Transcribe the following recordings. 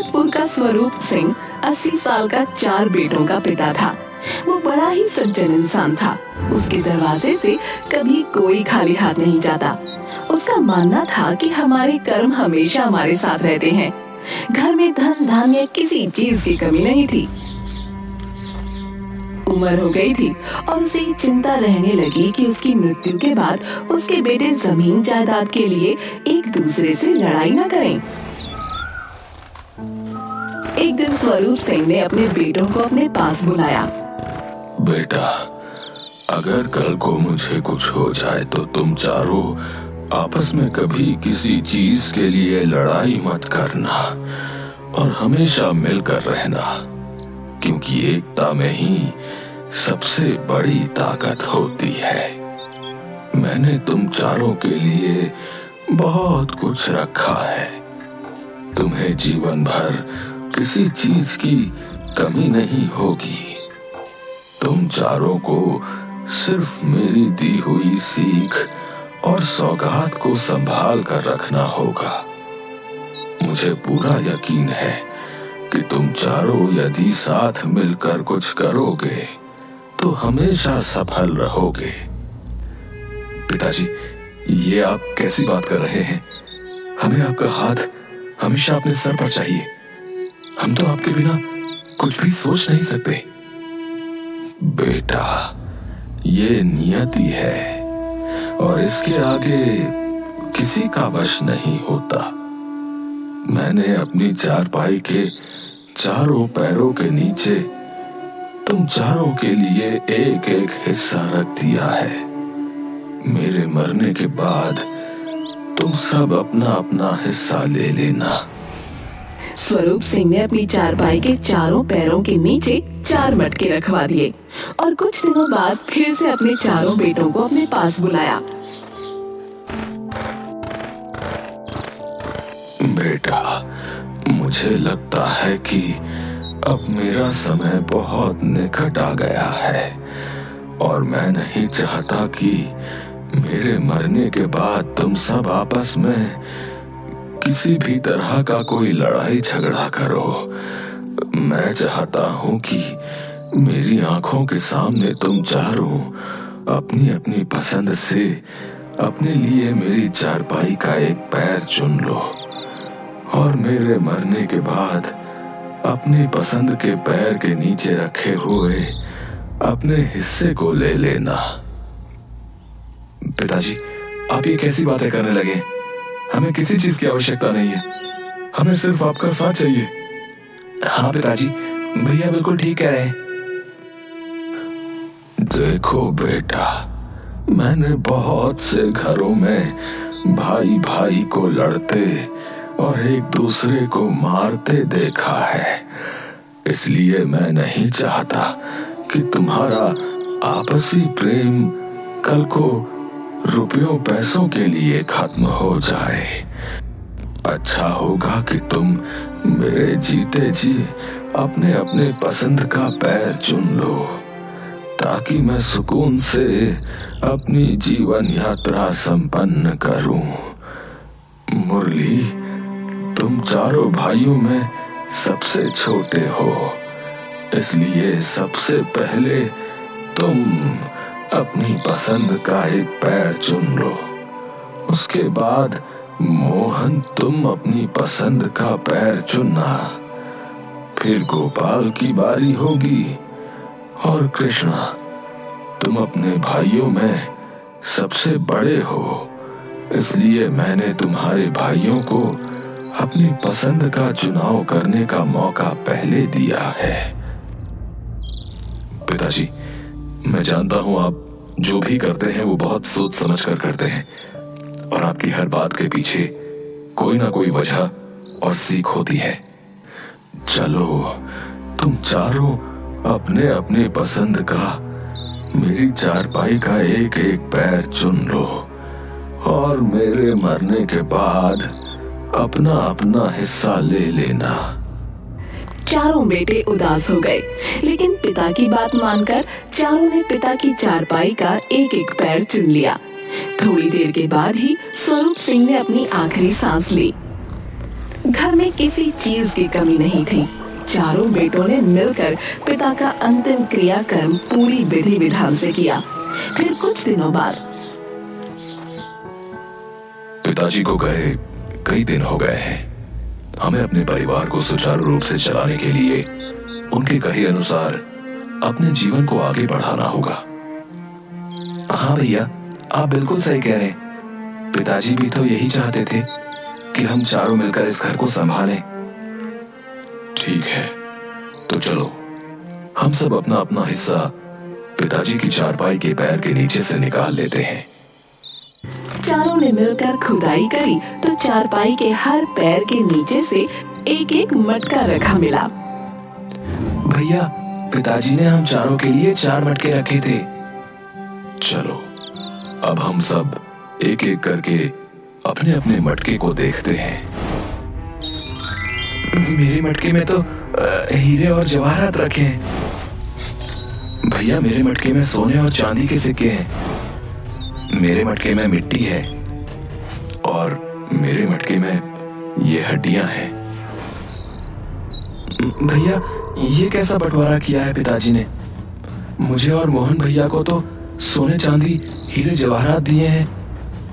जेतपुर का स्वरूप सिंह 80 साल का 4 बेटों का पिता था। वो बड़ा ही सज्जन इंसान था। उसके दरवाजे से कभी कोई खाली हाथ नहीं जाता। उसका मानना था कि हमारे कर्म हमेशा हमारे साथ रहते हैं। घर में धन धान्य किसी चीज की कमी नहीं थी। उम्र हो गई थी और उसे चिंता रहने लगी कि उसकी मृत्यु के बाद उसके बेटे जमीन जायदाद के लिए एक दूसरे से लड़ाई न करें। एक दिन स्वरूप सिंह ने अपने बेटों को अपने पास बुलाया। बेटा, अगर कल को मुझे कुछ हो जाए तो तुम चारों आपस में कभी किसी चीज के लिए लड़ाई मत करना और हमेशा मिलकर रहना, क्योंकि एकता में ही सबसे बड़ी ताकत होती है। मैंने तुम चारों के लिए बहुत कुछ रखा है। तुम्हें जीवन भर किसी चीज की कमी नहीं होगी। तुम चारों को सिर्फ मेरी दी हुई सीख और सौगात को संभाल कर रखना होगा। मुझे पूरा यकीन है कि तुम चारों यदि साथ मिलकर कुछ करोगे तो हमेशा सफल रहोगे। पिताजी, ये आप कैसी बात कर रहे हैं? हमें आपका हाथ हमेशा अपने सर पर चाहिए। हम तो आपके बिना कुछ भी सोच नहीं सकते। बेटा, ये नियति है और इसके आगे किसी का वश नहीं होता। मैंने अपनी चारपाई के चारों पैरों के नीचे तुम चारों के लिए एक एक हिस्सा रख दिया है। मेरे मरने के बाद तुम सब अपना अपना हिस्सा ले लेना। स्वरूप सिंह ने अपनी चारपाई के चारों पैरों के नीचे 4 मटके रखवा दिए और कुछ दिनों बाद फिर से अपने चारों बेटों को अपने पास बुलाया। बेटा, मुझे लगता है कि अब मेरा समय बहुत निकट आ गया है और मैं नहीं चाहता कि मेरे मरने के बाद तुम सब आपस में किसी भी तरह का कोई लड़ाई झगड़ा करो। मैं चाहता हूं कि मेरी आंखों के सामने तुम चारों अपनी अपनी पसंद से अपने लिए मेरी चारपाई का एक पैर चुन लो और मेरे मरने के बाद अपनी पसंद के पैर के नीचे रखे हुए अपने हिस्से को ले लेना। पिताजी, आप ये कैसी बातें करने लगे? हमें किसी चीज की आवश्यकता नहीं है। हमें सिर्फ आपका साथ चाहिए। हाँ पिताजी, भैया बिल्कुल ठीक कह रहे हैं। देखो बेटा, मैंने बहुत से घरों में भाई भाई को लड़ते और एक दूसरे को मारते देखा है। इसलिए मैं नहीं चाहता कि तुम्हारा आपसी प्रेम कल को रुपयों पैसों के लिए खत्म हो जाए। अच्छा होगा कि तुम मेरे जीते जी अपने अपने पसंद का पैर चुन लो, ताकि मैं सुकून से अपनी जीवन यात्रा संपन्न करूं। मुरली, तुम चारों भाइयों में सबसे छोटे हो, इसलिए सबसे पहले तुम अपनी पसंद का एक पैर चुन लो। उसके बाद मोहन, तुम अपनी पसंद का पैर चुनना। फिर गोपाल की बारी होगी और कृष्णा, तुम अपने भाइयों में सबसे बड़े हो, इसलिए मैंने तुम्हारे भाइयों को अपनी पसंद का चुनाव करने का मौका पहले दिया है। पिताजी, मैं जानता हूं आप जो भी करते हैं वो बहुत सोच समझ कर करते हैं और आपकी हर बात के पीछे कोई ना कोई वजह और सीख होती है। चलो, तुम चारों अपने अपने पसंद का मेरी चारपाई का एक एक पैर चुन लो और मेरे मरने के बाद अपना अपना हिस्सा ले लेना। चारों बेटे उदास हो गए, लेकिन पिता की बात मानकर चारों ने पिता की चारपाई का एक एक पैर चुन लिया। थोड़ी देर के बाद ही स्वरूप सिंह ने अपनी आखिरी सांस ली। घर में किसी चीज की कमी नहीं थी। चारों बेटों ने मिलकर पिता का अंतिम क्रियाकर्म पूरी विधि विधान से किया। फिर कुछ दिनों बाद पिताजी को गए कई दिन हो गए हैं। हमें अपने परिवार को सुचारू रूप से चलाने के लिए उनके कहे अनुसार अपने जीवन को आगे बढ़ाना होगा। हाँ भैया, आप बिल्कुल सही कह रहे हैं। पिताजी भी तो यही चाहते थे कि हम चारों मिलकर इस घर को संभालें। ठीक है, तो चलो हम सब अपना अपना हिस्सा पिताजी की चारपाई के पैर के नीचे से निकाल लेते हैं। चारों ने मिलकर खुदाई करी तो चारपाई के हर पैर के नीचे से एक एक मटका रखा मिला। भैया, पिताजी ने हम चारों के लिए 4 मटके रखे थे। चलो अब हम सब एक एक करके अपने अपने मटके को देखते हैं। मेरे मटके में तो हीरे और जवाहरात रखे हैं। भैया, मेरे मटके में सोने और चांदी के सिक्के हैं। मेरे मटके में मिट्टी है। और मेरे मटके में ये हड्डियां हैं। भैया, ये कैसा बंटवारा किया है पिताजी ने? मुझे और मोहन भैया को तो सोने चांदी हीरे जवाहरात दिए हैं।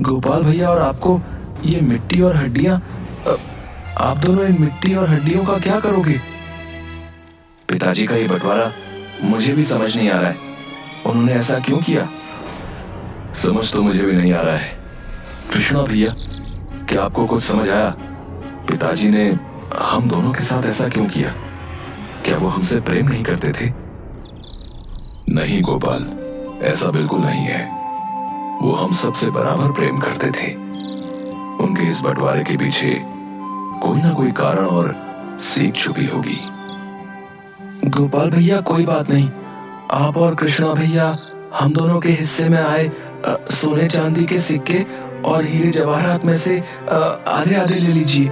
गोपाल भैया और आपको ये मिट्टी और हड्डियां। आप दोनों इन मिट्टी और हड्डियों का क्या करोगे? पिताजी का ये बंटवारा मुझे भी समझ नहीं आ रहा है। उन्होंने ऐसा क्यों किया? समझ तो मुझे भी नहीं आ रहा है। कृष्णा भैया, क्या आपको कुछ समझ आया? पिताजी ने हम दोनों के साथ ऐसा क्यों किया? क्या वो हमसे प्रेम नहीं करते थे? नहीं गोपाल, ऐसा बिल्कुल नहीं है। वो हम सबसे बराबर प्रेम करते थे। उनके इस बंटवारे के पीछे कोई ना कोई कारण और सीख छुपी होगी। गोपाल भैया, कोई बात नहीं। आप और कृष्णा भैया हम दोनों के हिस्से में आए सोने चांदी के सिक्के और हीरे जवाहरात में से आधे आधे ले लीजिए।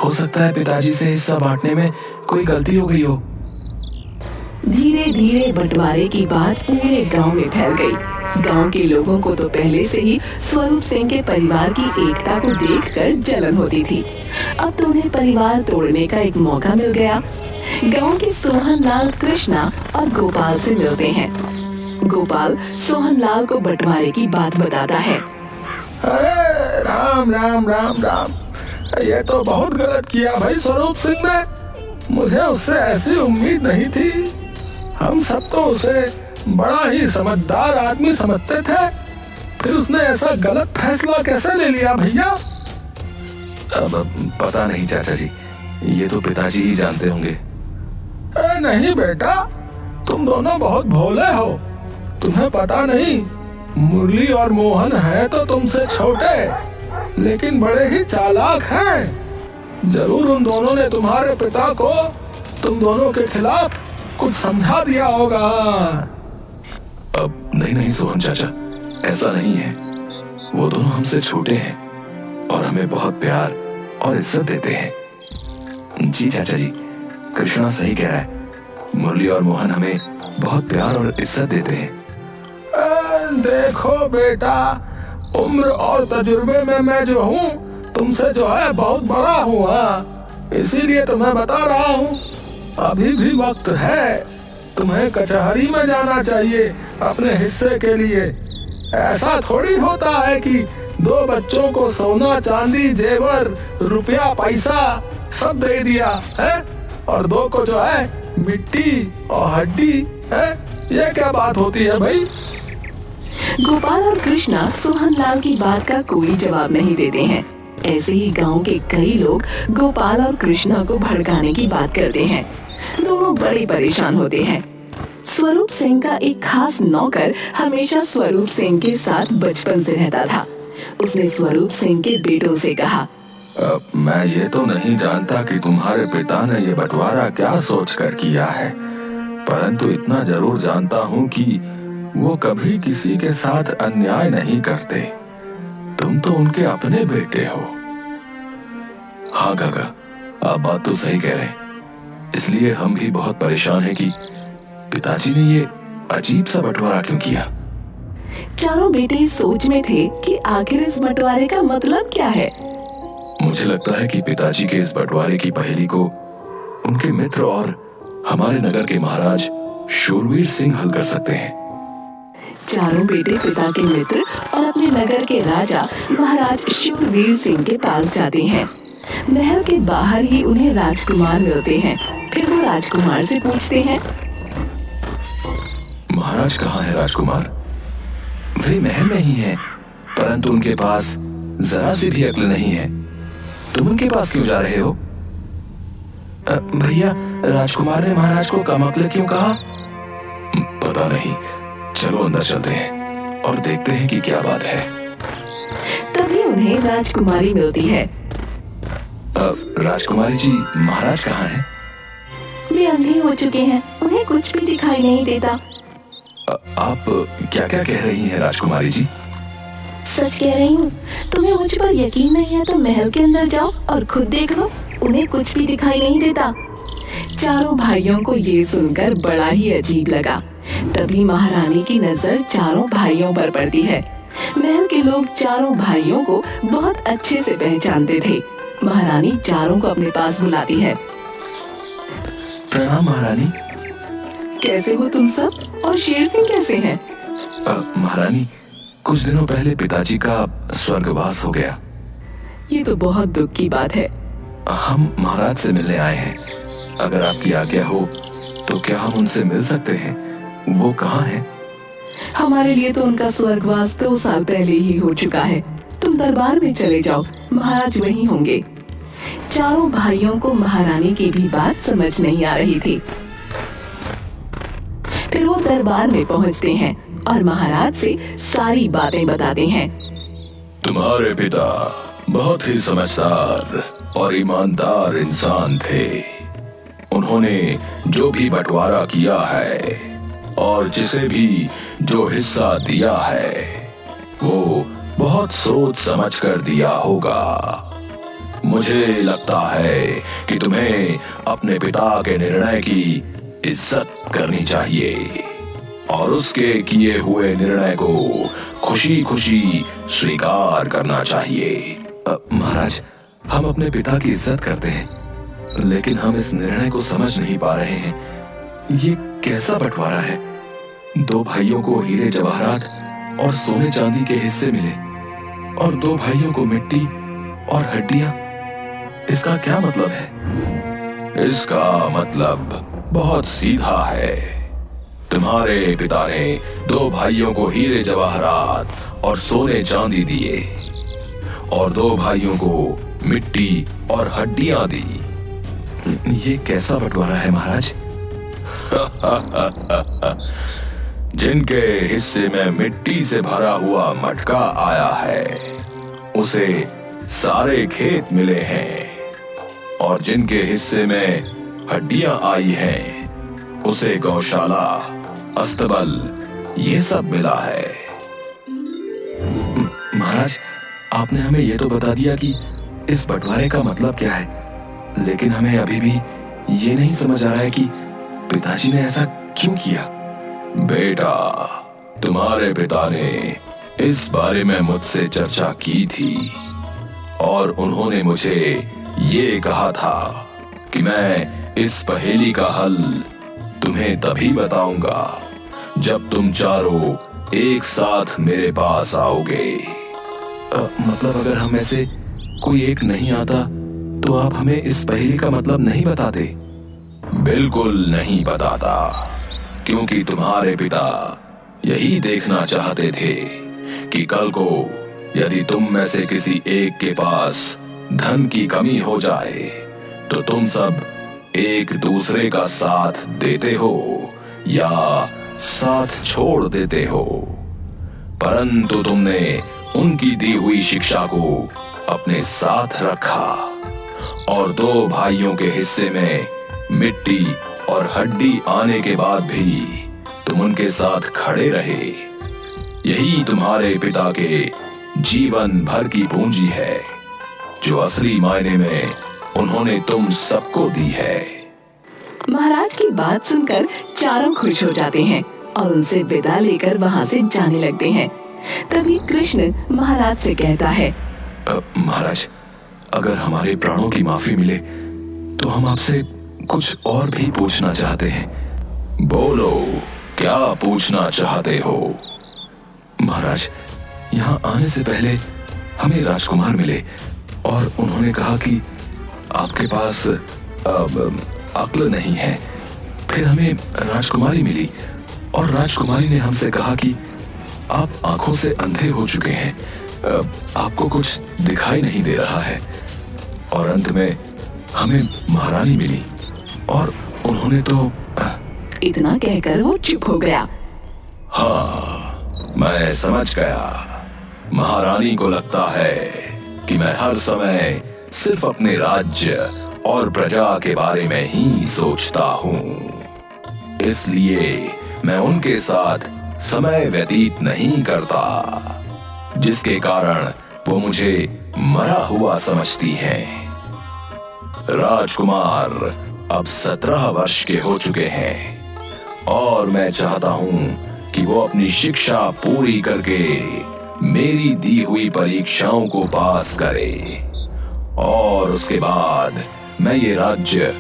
हो सकता है पिताजी से हिस्सा बांटने में कोई गलती हो गई हो। धीरे धीरे बंटवारे की बात पूरे गांव में फैल गई। गांव के लोगों को तो पहले से ही स्वरूप सिंह के परिवार की एकता को देखकर जलन होती थी। अब तो उन्हें परिवार तोड़ने का एक मौका मिल गया। गांव के सोहनलाल कृष्णा और गोपाल से मिलते हैं। गोपाल सोहनलाल को बंटवारे की बात बताता है। अरे राम राम राम राम, ये तो बहुत गलत किया भाई स्वरूप सिंह ने। मुझे उससे ऐसी उम्मीद नहीं थी। हम सब तो उसे बड़ा ही समझदार आदमी समझते थे, फिर उसने ऐसा गलत फैसला कैसे ले लिया भैया? अब पता नहीं चाचा जी, ये तो पिताजी ही जानते होंगे। नहीं बेटा, तुम दोनों बहुत भोले हो। तुम्हें पता नहीं, मुरली और मोहन है तो तुमसे छोटे, लेकिन बड़े ही चालाक हैं। जरूर उन दोनों ने तुम्हारे पिता को तुम दोनों के खिलाफ कुछ समझा दिया होगा। अब नहीं सोहन चाचा, ऐसा नहीं है। वो दोनों हमसे छोटे हैं और हमें बहुत प्यार और इज्जत देते हैं। जी चाचा जी, कृष्णा सही कह रहा है। मुरली और मोहन हमें बहुत प्यार और इज्जत देते हैं। देखो बेटा, उम्र और तजुर्बे में मैं जो हूँ तुमसे जो है बहुत बड़ा हूँ, इसीलिए तुम्हें बता रहा हूँ। अभी भी वक्त है, तुम्हें कचहरी में जाना चाहिए अपने हिस्से के लिए। ऐसा थोड़ी होता है कि 2 बच्चों को सोना चांदी जेवर रुपया पैसा सब दे दिया है और 2 को जो है मिट्टी और हड्डी है। ये क्या बात होती है भाई? गोपाल और कृष्णा सोहनलाल की बात का कोई जवाब नहीं देते हैं। ऐसे ही गांव के कई लोग गोपाल और कृष्णा को भड़काने की बात करते हैं। दोनों बड़े परेशान होते हैं। स्वरूप सिंह का एक खास नौकर हमेशा स्वरूप सिंह के साथ बचपन से रहता था। उसने स्वरूप सिंह के बेटों से कहा, मैं ये तो नहीं जानता कि तुम्हारे पिता ने ये बंटवारा क्या सोचकर किया है, परंतु इतना जरूर जानता हूँ कि वो कभी किसी के साथ अन्याय नहीं करते। तुम तो उनके अपने बेटे हो। हाँ काका, आप बात तो सही कह रहे हैं। इसलिए हम भी बहुत परेशान हैं कि पिताजी ने ये अजीब सा बंटवारा क्यों किया। चारों बेटे इस सोच में थे कि आखिर इस बंटवारे का मतलब क्या है। मुझे लगता है कि पिताजी के इस बंटवारे की पहेली को उनके मित्र और हमारे नगर के महाराज शूरवीर सिंह हल कर सकते हैं। चारों बेटे पिता के मित्र और अपने नगर के राजा महाराज शूरवीर सिंह के पास जाते हैं। महल के बाहर ही उन्हें राजकुमार मिलते हैं। फिर वो राजकुमार से पूछते हैं, महाराज कहाँ है राजकुमार? वे महल में ही हैं, परंतु उनके पास जरा सी भी अक्ल नहीं है। तुम उनके पास क्यों जा रहे हो? भैया, राजकुमार ने महाराज को कम अक्ल क्यों कहा? पता नहीं, चलो अंदर चलते हैं और देखते हैं कि क्या बात है। तभी उन्हें राजकुमारी मिलती है। राजकुमारी जी, महाराज कहाँ हैं? वे अंधे हो चुके हैं, उन्हें कुछ भी दिखाई नहीं देता। आप क्या क्या कह रही हैं राजकुमारी जी? सच कह रही हूँ। तुम्हें मुझ पर यकीन नहीं है तो महल के अंदर जाओ और खुद देख लो, उन्हें कुछ भी दिखाई नहीं देता। चारों भाइयों को ये सुनकर बड़ा ही अजीब लगा। तभी महारानी की नजर चारों भाइयों पर पड़ती है। महल के लोग चारों भाइयों को बहुत अच्छे से पहचानते थे। महारानी चारों को अपने पास बुलाती है। प्रणाम महारानी। कैसे हो तुम सब, और शेर सिंह कैसे हैं? महारानी, कुछ दिनों पहले पिताजी का स्वर्गवास हो गया। ये तो बहुत दुख की बात है। हम महाराज से मिलने आए हैं। अगर आपकी आज्ञा हो तो क्या हम उनसे मिल सकते हैं? वो कहाँ हैं? हमारे लिए तो उनका स्वर्गवास 2 साल पहले ही हो चुका है। तुम दरबार में चले जाओ, महाराज वहीं होंगे। चारों भाइयों को महारानी की भी बात समझ नहीं आ रही थी। फिर वो दरबार में पहुंचते हैं और महाराज से सारी बातें बताते हैं। तुम्हारे पिता बहुत ही समझदार और ईमानदार इंसान थे। उन्होंने जो भी बंटवारा किया है और जिसे भी जो हिस्सा दिया है, वो बहुत सोच समझ कर दिया होगा। मुझे लगता है कि तुम्हें अपने पिता के निर्णय की इज्जत करनी चाहिए और उसके किए हुए निर्णय को खुशी खुशी स्वीकार करना चाहिए। महाराज, हम अपने पिता की इज्जत करते हैं, लेकिन हम इस निर्णय को समझ नहीं पा रहे हैं। ये कैसा बंटवारा है? 2 भाइयों को हीरे जवाहरात और सोने चांदी के हिस्से मिले और 2 भाइयों को मिट्टी और हड्डियां। इसका क्या मतलब है? इसका मतलब बहुत सीधा है। तुम्हारे पिता ने 2 भाइयों को हीरे जवाहरात और सोने चांदी दिए और 2 भाइयों को मिट्टी और हड्डियां दी। ये कैसा बंटवारा है महाराज? जिनके हिस्से में मिट्टी से भरा हुआ मटका आया है, उसे सारे खेत मिले हैं, और जिनके हिस्से में हड्डियां आई हैं, उसे गौशाला, अस्तबल, ये सब मिला है। महाराज, आपने हमें ये तो बता दिया कि इस बंटवारे का मतलब क्या है, लेकिन हमें अभी भी ये नहीं समझ आ रहा है कि पिताजी ने ऐसा क्यों किया। बेटा, तुम्हारे पिता ने इस बारे में मुझसे चर्चा की थी और उन्होंने मुझे ये कहा था कि मैं इस पहेली का हल तुम्हें तभी बताऊंगा जब तुम चारों एक साथ मेरे पास आओगे। मतलब अगर हम में से कोई एक नहीं आता तो आप हमें इस पहेली का मतलब नहीं बताते? बिल्कुल नहीं बताता, क्योंकि तुम्हारे पिता यही देखना चाहते थे कि कल को यदि तुम में से किसी एक के पास धन की कमी हो जाए तो तुम सब एक दूसरे का साथ देते हो या साथ छोड़ देते हो। परंतु तुमने उनकी दी हुई शिक्षा को अपने साथ रखा और 2 भाइयों के हिस्से में मिट्टी और हड्डी आने के बाद भी तुम उनके साथ खड़े रहे। यही तुम्हारे पिता के जीवन भर की पूंजी है, जो असली मायने में उन्होंने तुम सबको दी है। महाराज की बात सुनकर चारों खुश हो जाते हैं और उनसे विदा लेकर वहाँ से जाने लगते हैं। तभी कृष्ण महाराज से कहता है, महाराज, अगर हमारे प्राणों की माफी मिले तो हम आपसे कुछ और भी पूछना चाहते हैं। बोलो, क्या पूछना चाहते हो? महाराज, यहाँ आने से पहले हमें राजकुमार मिले और उन्होंने कहा कि आपके पास अक्ल नहीं है। फिर हमें राजकुमारी मिली और राजकुमारी ने हमसे कहा कि आप आंखों से अंधे हो चुके हैं, आपको कुछ दिखाई नहीं दे रहा है। और अंत में हमें महारानी मिली और उन्होंने तो इतना कहकर वो चुप हो गया। हाँ, मैं समझ गया। महारानी को लगता है कि मैं हर समय सिर्फ अपने राज्य और प्रजा के बारे में ही सोचता हूँ, इसलिए मैं उनके साथ समय व्यतीत नहीं करता, जिसके कारण वो मुझे मरा हुआ समझती हैं। राजकुमार अब 17 वर्ष के हो चुके हैं और मैं चाहता हूँ कि वो अपनी शिक्षा पूरी करके मेरी दी हुई परीक्षाओं को पास करे और उसके बाद मैं ये राज्य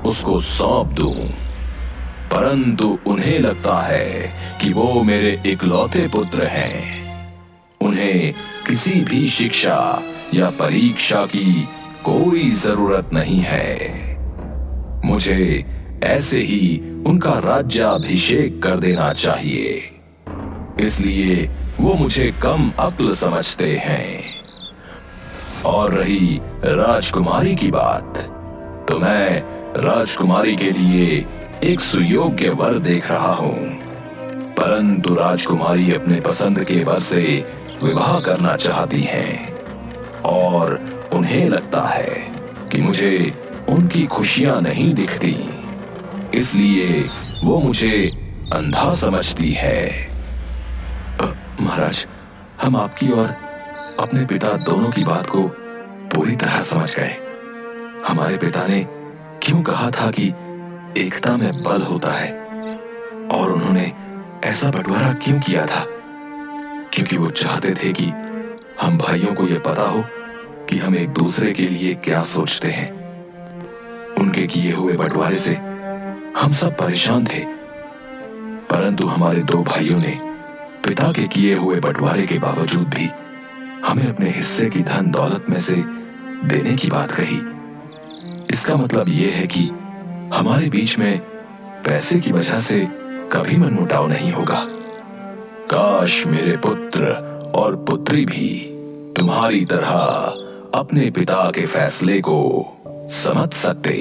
उसको सौंप दूं। परंतु उन्हें लगता है कि वो मेरे इकलौते पुत्र हैं। उन्हें किसी भी शिक्षा या परीक्षा की कोई जरूरत नहीं है। मुझे ऐसे ही उनका राज्याभिषेक कर देना चाहिए, इसलिए वो मुझे कम अक्ल समझते हैं। और रही राजकुमारी की बात, तो मैं राजकुमारी के लिए एक सुयोग्य वर देख रहा हूँ, परंतु राजकुमारी अपने पसंद के वर से विवाह करना चाहती हैं और उन्हें लगता है कि मुझे उनकी खुशियां नहीं दिखती, इसलिए वो मुझे अंधा समझती है। महाराज, हम आपकी और अपने पिता दोनों की बात को पूरी तरह समझ गए। हमारे पिता ने क्यों कहा था कि एकता में बल होता है, और उन्होंने ऐसा बंटवारा क्यों किया था? क्योंकि वो चाहते थे कि हम भाइयों को यह पता हो कि हम एक दूसरे के लिए क्या सोचते हैं। उनके किए हुए बंटवारे से हम सब परेशान थे, परंतु हमारे 2 भाइयों ने पिता के किए हुए बंटवारे के बावजूद भी हमें अपने हिस्से की धन दौलत में से देने की बात कही। इसका मतलब यह है कि हमारे बीच में पैसे की वजह से कभी मनमुटाव नहीं होगा। काश मेरे पुत्र और पुत्री भी तुम्हारी तरह अपने पिता के फैसले को समझ सकते।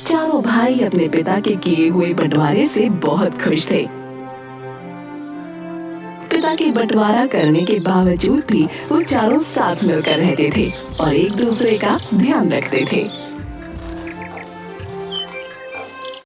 चारों भाई अपने पिता के किए हुए बंटवारे से बहुत खुश थे। पिता के बंटवारा करने के बावजूद भी वो चारों साथ मिलकर रहते थे और एक दूसरे का ध्यान रखते थे।